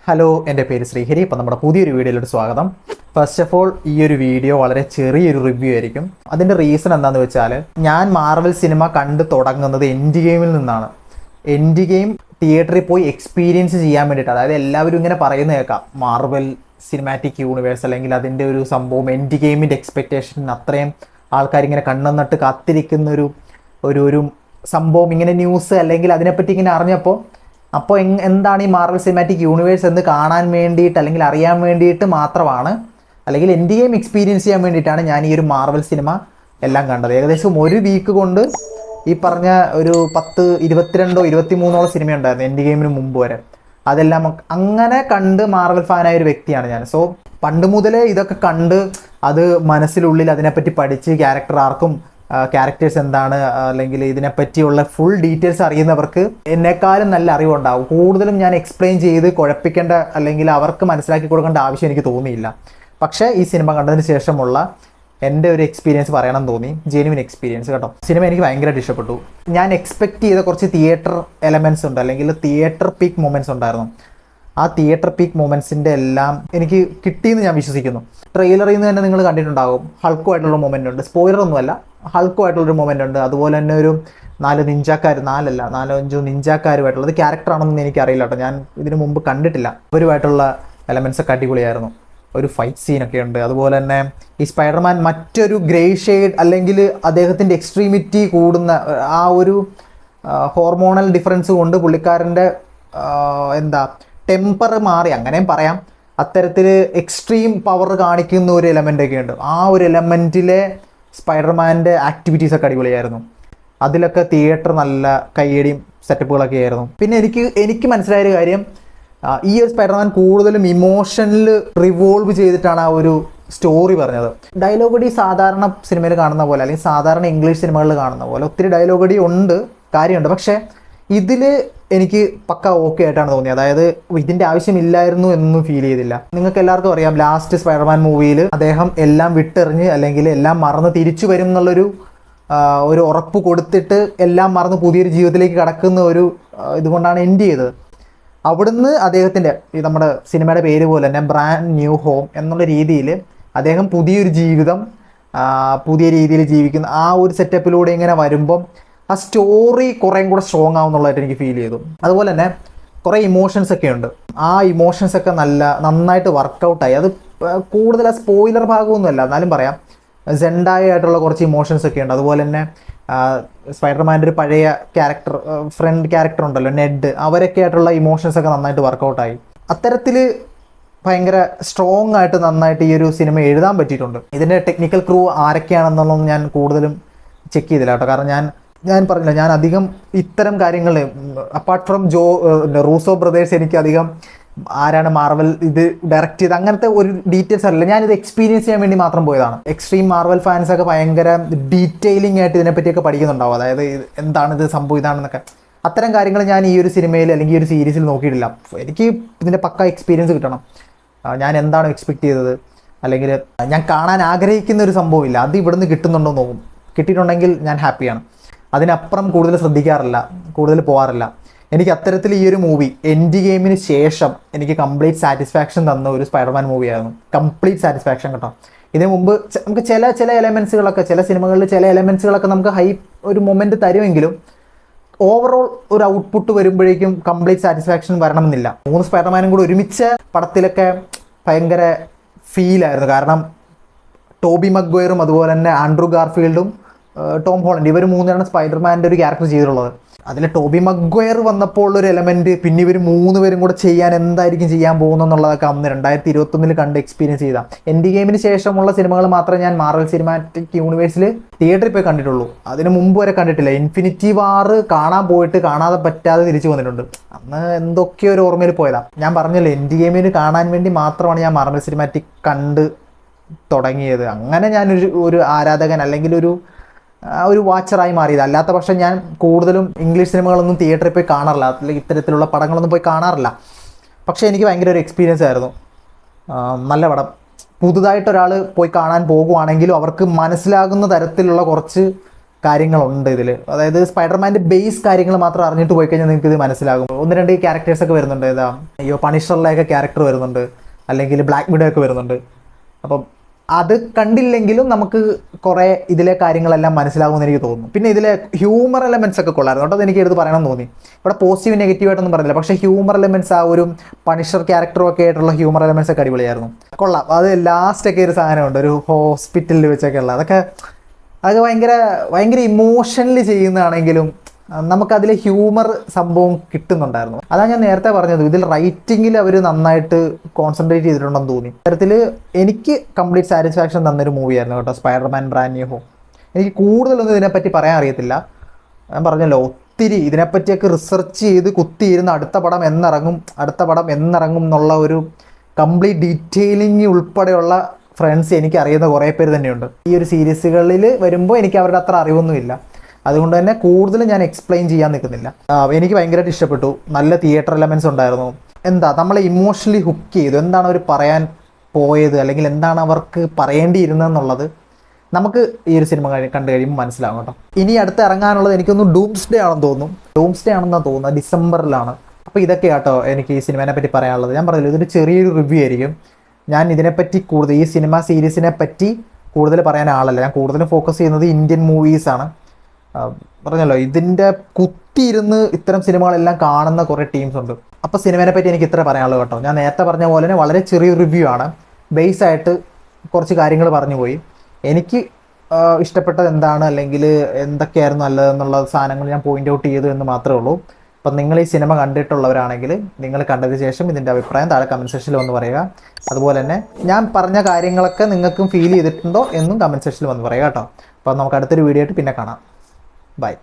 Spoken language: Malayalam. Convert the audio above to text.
ഹലോ, എൻ്റെ പേര് ശ്രീഹരി. ഇപ്പം നമ്മുടെ പുതിയൊരു വീഡിയോയിലോട്ട് സ്വാഗതം. ഫസ്റ്റ് ഓഫ് ഓൾ, ഈ ഒരു വീഡിയോ വളരെ ചെറിയൊരു റിവ്യൂ ആയിരിക്കും. അതിൻ്റെ റീസൺ എന്താണെന്ന് വെച്ചാൽ, ഞാൻ മാർവൽ സിനിമ കണ്ടു തുടങ്ങുന്നത് എൻഡ് ഗെയിമിൽ നിന്നാണ്. എൻഡ് ഗെയിം തിയേറ്ററിൽ പോയി എക്സ്പീരിയൻസ് ചെയ്യാൻ വേണ്ടിയിട്ട്, അതായത് എല്ലാവരും ഇങ്ങനെ പറയുന്നത് കേൾക്കാം, മാർവൽ സിനിമാറ്റിക് യൂണിവേഴ്സ് അല്ലെങ്കിൽ അതിൻ്റെ ഒരു സംഭവം എൻഡ് ഗെയിമിൻ്റെ എക്സ്പെക്റ്റേഷൻ അത്രയും ആൾക്കാരിങ്ങനെ കണ്ണെന്നിട്ട് കാത്തിരിക്കുന്ന ഒരു സംഭവം, ഇങ്ങനെ ന്യൂസ് അല്ലെങ്കിൽ അതിനെപ്പറ്റി ഇങ്ങനെ അറിഞ്ഞപ്പോൾ എന്താണ് ഈ മാർവൽ സിനിമാറ്റിക് യൂണിവേഴ്സ് എന്ന് കാണാൻ വേണ്ടിയിട്ട് അല്ലെങ്കിൽ അറിയാൻ വേണ്ടിയിട്ട് മാത്രമാണ്, അല്ലെങ്കിൽ എൻഡ് ഗെയിം എക്സ്പീരിയൻസ് ചെയ്യാൻ വേണ്ടിയിട്ടാണ് ഞാൻ ഈ ഒരു മാർവൽ സിനിമ എല്ലാം കണ്ടത്. ഏകദേശം ഒരു വീക്ക് കൊണ്ട് ഈ പറഞ്ഞ ഒരു 22 23 സിനിമ ഉണ്ടായിരുന്നു എൻഡ് ഗെയിമിന് മുമ്പ് വരെ. അതെല്ലാം അങ്ങനെ കണ്ട് മാർവൽ ഫാനായ ഒരു വ്യക്തിയാണ് ഞാൻ. സോ പണ്ട് മുതലേ ഇതൊക്കെ കണ്ട് അത് മനസ്സിലുള്ളിൽ അതിനെപ്പറ്റി പഠിച്ച് ക്യാരക്ടേഴ്സ് എന്താണ് അല്ലെങ്കിൽ ഇതിനെപ്പറ്റിയുള്ള ഫുൾ ഡീറ്റെയിൽസ് അറിയുന്നവർക്ക് എന്നെക്കാളും നല്ല അറിവുണ്ടാവും. കൂടുതലും ഞാൻ എക്സ്പ്ലെയിൻ ചെയ്ത് കുഴപ്പിക്കേണ്ട അല്ലെങ്കിൽ അവർക്ക് മനസ്സിലാക്കി കൊടുക്കേണ്ട ആവശ്യം എനിക്ക് തോന്നിയില്ല. പക്ഷേ ഈ സിനിമ കണ്ടതിന് ശേഷമുള്ള എൻ്റെ ഒരു എക്സ്പീരിയൻസ് പറയണം തോന്നി. ജെന്യുവൻ എക്സ്പീരിയൻസ് കേട്ടോ. സിനിമ എനിക്ക് ഭയങ്കരമായിട്ട് ഇഷ്ടപ്പെട്ടു. ഞാൻ എക്സ്പെക്ട് ചെയ്ത കുറച്ച് തിയേറ്റർ എലമെൻറ്റ്സ് ഉണ്ട്, അല്ലെങ്കിൽ തിയേറ്റർ പീക്ക് മൊമെൻറ്റ്സ് ഉണ്ടായിരുന്നു. ആ തിയേറ്റർ പീക്ക് മൊമെൻറ്റ്സിൻ്റെ എല്ലാം എനിക്ക് കിട്ടിയെന്ന് ഞാൻ വിശ്വസിക്കുന്നു. ട്രെയിലറിൽ നിന്ന് തന്നെ നിങ്ങൾ കണ്ടിട്ടുണ്ടാകും, ഹൾക്കുമായിട്ടുള്ള മൊമെൻ്റ് ഉണ്ട്. സ്പോയിലറൊന്നുമല്ല, ഹൾക്കുമായിട്ടുള്ളൊരു മൊമെൻ്റ് ഉണ്ട്. അതുപോലെ തന്നെ ഒരു 4 5 നിഞ്ചാക്കാരുമായിട്ടുള്ളത് ക്യാരക്ടറാണെന്ന് എനിക്കറിയില്ല കേട്ടോ, ഞാൻ ഇതിനു മുമ്പ് കണ്ടിട്ടില്ല. അവരുമായിട്ടുള്ള എലമെൻറ്റ്സ് ഒക്കെ അടിപൊളിയായിരുന്നു. ഒരു ഫൈറ്റ് സീനൊക്കെ ഉണ്ട്. അതുപോലെ തന്നെ ഈ സ്പൈഡർമാൻ മറ്റൊരു ഗ്രേ ഷെയ്ഡ് അല്ലെങ്കിൽ അദ്ദേഹത്തിൻ്റെ എക്സ്ട്രീമിറ്റി കൂടുന്ന ആ ഒരു ഹോർമോണൽ ഡിഫറൻസ് കൊണ്ട് പുള്ളിക്കാരൻ്റെ ടെമ്പർ മാറി, അങ്ങനെയും പറയാം. അത്തരത്തിൽ എക്സ്ട്രീം പവർ കാണിക്കുന്ന ഒരു എലമെൻ്റൊക്കെ ഉണ്ട്. ആ ഒരു എലമെൻറ്റിലെ സ്പൈഡർമാൻ്റെ ആക്ടിവിറ്റീസൊക്കെ അടിപൊളിയായിരുന്നു. അതിലൊക്കെ തിയേറ്റർ നല്ല കയ്യടിയും സെറ്റപ്പുകളൊക്കെ ആയിരുന്നു. പിന്നെ എനിക്ക് മനസ്സിലായൊരു കാര്യം, ഈ ഒരു സ്പൈഡർമാൻ കൂടുതലും ഇമോഷനിൽ റിവോൾവ് ചെയ്തിട്ടാണ് ആ ഒരു സ്റ്റോറി പറഞ്ഞത്. ഡയലോഗടി സാധാരണ സിനിമയിൽ കാണുന്ന പോലെ അല്ലെങ്കിൽ സാധാരണ ഇംഗ്ലീഷ് സിനിമകളിൽ കാണുന്ന പോലെ ഒത്തിരി ഡയലോഗടി ഉണ്ട്, കാര്യമുണ്ട്. പക്ഷേ ഇതിൽ എനിക്ക് പക്ക ഓക്കെ ആയിട്ടാണ് തോന്നിയത്. അതായത് ഇതിൻ്റെ ആവശ്യമില്ലായിരുന്നു എന്നൊന്നും ഫീൽ ചെയ്തില്ല. നിങ്ങൾക്ക് എല്ലാവർക്കും അറിയാം, ലാസ്റ്റ് സ്പൈഡർമാൻ മൂവിയിൽ അദ്ദേഹം എല്ലാം വിട്ടെറിഞ്ഞ് അല്ലെങ്കിൽ എല്ലാം മറന്ന് തിരിച്ചു വരും എന്നുള്ളൊരു ഒരു ഉറപ്പ് കൊടുത്തിട്ട് എല്ലാം മറന്ന് പുതിയൊരു ജീവിതത്തിലേക്ക് കടക്കുന്ന ഒരു ഇതുകൊണ്ടാണ് എൻഡ് ചെയ്തത്. അവിടുന്ന് അദ്ദേഹത്തിൻ്റെ നമ്മുടെ സിനിമയുടെ പേര് പോലെ തന്നെ ബ്രാൻഡ് ന്യൂ ഹോം എന്നുള്ള രീതിയിൽ അദ്ദേഹം പുതിയൊരു ജീവിതം പുതിയ രീതിയിൽ ജീവിക്കുന്ന ആ ഒരു സെറ്റപ്പിലൂടെ ഇങ്ങനെ വരുമ്പം ആ സ്റ്റോറി കുറേയും കൂടെ സ്ട്രോങ് ആവുന്നുള്ളതായിട്ട് എനിക്ക് ഫീൽ ചെയ്തു. അതുപോലെ തന്നെ കുറേ ഇമോഷൻസ് ഒക്കെ ഉണ്ട്. ആ ഇമോഷൻസ് ഒക്കെ നന്നായിട്ട് വർക്കൗട്ടായി. അത് കൂടുതൽ ആ സ്പോയിലർ ഭാഗമൊന്നുമല്ല, എന്നാലും പറയാം. സെൻഡായ ആയിട്ടുള്ള കുറച്ച് ഇമോഷൻസ് ഒക്കെ ഉണ്ട്. അതുപോലെ തന്നെ സ്പൈഡർമാൻ്റെ ഒരു പഴയ ഫ്രണ്ട് ക്യാരക്ടർ ഉണ്ടല്ലോ, നെഡ്, അവരൊക്കെ ആയിട്ടുള്ള ഇമോഷൻസ് ഒക്കെ നന്നായിട്ട് വർക്കൗട്ടായി. അത്തരത്തിൽ ഭയങ്കര സ്ട്രോങ് ആയിട്ട് നന്നായിട്ട് ഈ ഒരു സിനിമ എഴുതാൻ പറ്റിയിട്ടുണ്ട്. ഇതിൻ്റെ ടെക്നിക്കൽ ക്രൂ ആരൊക്കെയാണെന്നുള്ളത് ഞാൻ കൂടുതലും ചെക്ക് ചെയ്തില്ല കേട്ടോ. കാരണം ഞാൻ പറഞ്ഞില്ല, ഞാൻ അധികം ഇത്തരം കാര്യങ്ങൾ അപ്പാർട്ട് ഫ്രം റൂസോ ബ്രദേഴ്സ് എനിക്ക് അധികം ആരാണ് മാർവൽ ഇത് ഡയറക്റ്റ് ചെയ്ത് അങ്ങനത്തെ ഒരു ഡീറ്റെയിൽസ് അറിയില്ല. ഞാനിത് എക്സ്പീരിയൻസ് ചെയ്യാൻ വേണ്ടി മാത്രം പോയതാണ്. എക്സ്ട്രീം മാർവൽ ഫാൻസൊക്കെ ഭയങ്കര ഡീറ്റെയിലിംഗ് ആയിട്ട് ഇതിനെപ്പറ്റിയൊക്കെ പഠിക്കുന്നുണ്ടാവും. അതായത് എന്താണിത് സംഭവം ഇതാണെന്നൊക്കെ. അത്തരം കാര്യങ്ങൾ ഞാൻ ഈ ഒരു സിനിമയിൽ അല്ലെങ്കിൽ ഈ ഒരു സീരീസിൽ നോക്കിയിട്ടില്ല. എനിക്ക് ഇതിൻ്റെ പക്ക എക്സ്പീരിയൻസ് കിട്ടണം. ഞാൻ എന്താണോ എക്സ്പെക്ട് ചെയ്തത് അല്ലെങ്കിൽ ഞാൻ കാണാൻ ആഗ്രഹിക്കുന്ന ഒരു സംഭവമില്ല, അത് ഇവിടുന്ന് കിട്ടുന്നുണ്ടോ നോക്കും. കിട്ടിയിട്ടുണ്ടെങ്കിൽ ഞാൻ ഹാപ്പിയാണ്. അതിനപ്പുറം കൂടുതൽ ശ്രദ്ധിക്കാറില്ല, കൂടുതൽ പോകാറില്ല. എനിക്ക് അത്തരത്തിൽ ഈ ഒരു മൂവി എൻഡ് ഗെയിമിന് ശേഷം എനിക്ക് കംപ്ലീറ്റ് സാറ്റിസ്ഫാക്ഷൻ തന്ന ഒരു സ്പൈഡർമാൻ മൂവിയായിരുന്നു. കംപ്ലീറ്റ് സാറ്റിസ്ഫാക്ഷൻ കേട്ടോ. ഇതിനു മുമ്പ് നമുക്ക് ചില എലമെൻസുകളൊക്കെ, ചില സിനിമകളിൽ ചില എലമെൻസുകളൊക്കെ നമുക്ക് ഒരു മൊമെൻറ്റ് തരുമെങ്കിലും ഓവറോൾ ഒരു ഔട്ട്പുട്ട് വരുമ്പോഴേക്കും കംപ്ലീറ്റ് സാറ്റിസ്ഫാക്ഷൻ വരണമെന്നില്ല. 3 സ്പൈഡർമാനും കൂടി ഒരുമിച്ച പടത്തിലൊക്കെ ഭയങ്കര ഫീലായിരുന്നു. കാരണം ടോബി മഗ്വയറും അതുപോലെ തന്നെ ആൻഡ്രൂ ഗാർഫീൽഡും ടോം ഹോളണ്ട്, ഇവർ 3 പേരാണ് സ്പൈഡർമാൻ്റെ ഒരു ക്യാരക്ടർ ചെയ്തിട്ടുള്ളത്. അതിൽ ടോബി മഗ്വയർ വന്നപ്പോൾ ഒരു എലമെൻറ്റ്, പിന്നെ ഇവർ 3 പേരും കൂടെ എന്തായിരിക്കും ചെയ്യാൻ പോകുന്നതെന്നുള്ളതൊക്കെ അന്ന് 2021 കണ്ട് എക്സ്പീരിയൻസ് ചെയ്താൽ. എൻഡ് ഗെയിമിന് ശേഷമുള്ള സിനിമകൾ മാത്രമേ ഞാൻ മാർവൽ സിനിമാറ്റിക് യൂണിവേഴ്സിൽ തിയേറ്ററിൽ പോയി കണ്ടിട്ടുള്ളൂ. അതിന് മുമ്പ് വരെ കണ്ടിട്ടില്ല. ഇൻഫിനിറ്റി വാർ കാണാൻ പോയിട്ട് കാണാതെ പറ്റാതെ തിരിച്ചു വന്നിട്ടുണ്ട്. അന്ന് എന്തൊക്കെയോ ഒരു ഓർമ്മയിൽ പോയതാണ്. ഞാൻ പറഞ്ഞല്ലോ, എൻഡ് ഗെയിമിന് കാണാൻ വേണ്ടി മാത്രമാണ് ഞാൻ മാർവൽ സിനിമാറ്റിക് കണ്ട് തുടങ്ങിയത്. അങ്ങനെ ഞാനൊരു ആരാധകൻ അല്ലെങ്കിൽ ഒരു വാച്ചറായി മാറിയത്. അല്ലാത്ത പക്ഷം ഞാൻ കൂടുതലും ഇംഗ്ലീഷ് സിനിമകളൊന്നും തിയേറ്ററിൽ പോയി കാണാറില്ല, അല്ലെങ്കിൽ ഇത്തരത്തിലുള്ള പടങ്ങളൊന്നും പോയി കാണാറില്ല. പക്ഷേ എനിക്ക് ഭയങ്കര ഒരു എക്സ്പീരിയൻസ് ആയിരുന്നു. നല്ല പടം. പുതുതായിട്ടൊരാൾ പോയി കാണാൻ പോകുവാണെങ്കിലും അവർക്ക് മനസ്സിലാകുന്ന തരത്തിലുള്ള കുറച്ച് കാര്യങ്ങളുണ്ട് ഇതിൽ. അതായത് സ്പൈഡർമാൻ്റെ ബേസ് കാര്യങ്ങൾ മാത്രം അറിഞ്ഞിട്ട് പോയി കഴിഞ്ഞാൽ നിങ്ങൾക്ക് ഇത് മനസ്സിലാകും. 1-2 ക്യാരക്ടേഴ്സൊക്കെ വരുന്നുണ്ട്. പണിഷറിലെയൊക്കെ ക്യാരക്ടർ വരുന്നുണ്ട്, അല്ലെങ്കിൽ ബ്ലാക്ക് വിഡോ ഒക്കെ വരുന്നുണ്ട്. അപ്പം അത് കണ്ടില്ലെങ്കിലും നമുക്ക് കുറേ ഇതിലെ കാര്യങ്ങളെല്ലാം മനസ്സിലാകുമെന്ന് എനിക്ക് തോന്നുന്നു. പിന്നെ ഇതിലെ ഹ്യൂമർ എലമെൻറ്റ്സ് ഒക്കെ കൊള്ളായിരുന്നു കേട്ടോ. അതെനിക്ക് എടുത്ത് പറയണമെന്ന് തോന്നി. ഇവിടെ പോസിറ്റീവ് നെഗറ്റീവായിട്ടൊന്നും പറഞ്ഞില്ല, പക്ഷേ ഹ്യൂമർ എലമെൻറ്റ്സ്, ആ ഒരു പണിഷർ ക്യാരക്ടറും ഒക്കെ ആയിട്ടുള്ള ഹ്യൂമർ എലമെൻറ്റ്സ് ഒക്കെ അടിപൊളിയായിരുന്നു. കൊള്ളാം. അത് ലാസ്റ്റൊക്കെ ഒരു സാധനമുണ്ട്, ഒരു ഹോസ്പിറ്റലിൽ വെച്ചൊക്കെ ഉള്ള അതൊക്കെ ഭയങ്കര ഭയങ്കര ഇമോഷണലി ചെയ്യുന്നതാണെങ്കിലും നമുക്കതിൽ ഹ്യൂമർ സംഭവം കിട്ടുന്നുണ്ടായിരുന്നു. അതാണ് ഞാൻ നേരത്തെ പറഞ്ഞത്, ഇതിൽ റൈറ്റിങ്ങിൽ അവർ നന്നായിട്ട് കോൺസെൻട്രേറ്റ് ചെയ്തിട്ടുണ്ടെന്ന് തോന്നി. തരത്തിൽ എനിക്ക് കംപ്ലീറ്റ് സാറ്റിസ്ഫാക്ഷൻ തന്നൊരു മൂവിയായിരുന്നു കേട്ടോ സ്പൈഡർമാൻ ബ്രാൻഡ് ന്യൂ ഹോം. എനിക്ക് കൂടുതലൊന്നും ഇതിനെപ്പറ്റി പറയാൻ അറിയത്തില്ല. ഞാൻ പറഞ്ഞല്ലോ, ഒത്തിരി ഇതിനെപ്പറ്റിയൊക്കെ റിസർച്ച് ചെയ്ത് കുത്തിയിരുന്ന് അടുത്ത പടം എന്നിറങ്ങും എന്നുള്ള ഒരു കംപ്ലീറ്റ് ഡീറ്റെയിലിംഗ് ഉൾപ്പെടെയുള്ള ഫ്രണ്ട്സ് എനിക്ക് അറിയുന്ന കുറേ പേര് തന്നെയുണ്ട്. ഈ ഒരു സീരീസുകളിൽ വരുമ്പോൾ എനിക്ക് അവരുടെ അത്ര അറിവൊന്നുമില്ല. അതുകൊണ്ട് തന്നെ കൂടുതൽ ഞാൻ എക്സ്പ്ലെയിൻ ചെയ്യാൻ നിൽക്കുന്നില്ല. എനിക്ക് ഭയങ്കരമായിട്ട് ഇഷ്ടപ്പെട്ടു. നല്ല തിയേറ്റർ എലമെൻറ്റ്സ് ഉണ്ടായിരുന്നു. നമ്മളെ ഇമോഷണലി ഹുക്ക് ചെയ്തു. എന്താണ് അവർ പറയാൻ പോയത്, അല്ലെങ്കിൽ എന്താണ് അവർക്ക് പറയേണ്ടിയിരുന്നതെന്നുള്ളത് നമുക്ക് ഈ ഒരു സിനിമ കണ്ടു കഴിയുമ്പോൾ മനസ്സിലാകും കേട്ടോ. ഇനി അടുത്ത് ഇറങ്ങാനുള്ളത് എനിക്കൊന്ന് ഡൂംസ്ഡേ ആണെന്ന് തോന്നുന്നു. ഡിസംബറിലാണ്. അപ്പോൾ ഇതൊക്കെ കേട്ടോ എനിക്ക് ഈ സിനിമേനെ പറ്റി പറയാനുള്ളത്. ഞാൻ പറഞ്ഞല്ലോ, ഇതൊരു ചെറിയൊരു റിവ്യൂ ആയിരിക്കും. ഞാൻ ഇതിനെപ്പറ്റി കൂടുതൽ, ഈ സിനിമ സീരീസിനെ പറ്റി കൂടുതൽ പറയാൻ ആളല്ല. ഞാൻ കൂടുതലും ഫോക്കസ് ചെയ്യുന്നത് ഇന്ത്യൻ മൂവീസാണ്. പറഞ്ഞല്ലോ, ഇതിൻ്റെ കുത്തിയിരുന്ന് ഇത്തരം സിനിമകളെല്ലാം കാണുന്ന കുറേ ടീംസ് ഉണ്ട്. അപ്പോൾ സിനിമേനെ പറ്റി എനിക്ക് ഇത്ര പറയാനുള്ളൂ കേട്ടോ. ഞാൻ നേരത്തെ പറഞ്ഞ പോലെ തന്നെ വളരെ ചെറിയൊരു റിവ്യൂ ആണ്. ബേസായിട്ട് കുറച്ച് കാര്യങ്ങൾ പറഞ്ഞു പോയി. എനിക്ക് ഇഷ്ടപ്പെട്ടത് എന്താണ്, അല്ലെങ്കിൽ എന്തൊക്കെയായിരുന്നു നല്ലതെന്നുള്ള സാധനങ്ങൾ ഞാൻ പോയിൻ്റ് ഔട്ട് ചെയ്തു എന്ന് മാത്രമേ ഉള്ളൂ. അപ്പം നിങ്ങൾ ഈ സിനിമ കണ്ടിട്ടുള്ളവരാണെങ്കിൽ നിങ്ങൾ കണ്ടതിന് ശേഷം ഇതിൻ്റെ അഭിപ്രായം താഴെ കമൻറ്റ് സെക്ഷനിൽ വന്ന് പറയുക. അതുപോലെ തന്നെ ഞാൻ പറഞ്ഞ കാര്യങ്ങളൊക്കെ നിങ്ങൾക്കും ഫീൽ ചെയ്തിട്ടുണ്ടോ എന്നും കമൻറ്റ് സെക്ഷനിൽ വന്ന് പറയുക കേട്ടോ. അപ്പോൾ നമുക്ക് അടുത്തൊരു വീഡിയോ ആയിട്ട് പിന്നെ കാണാം. ബൈ.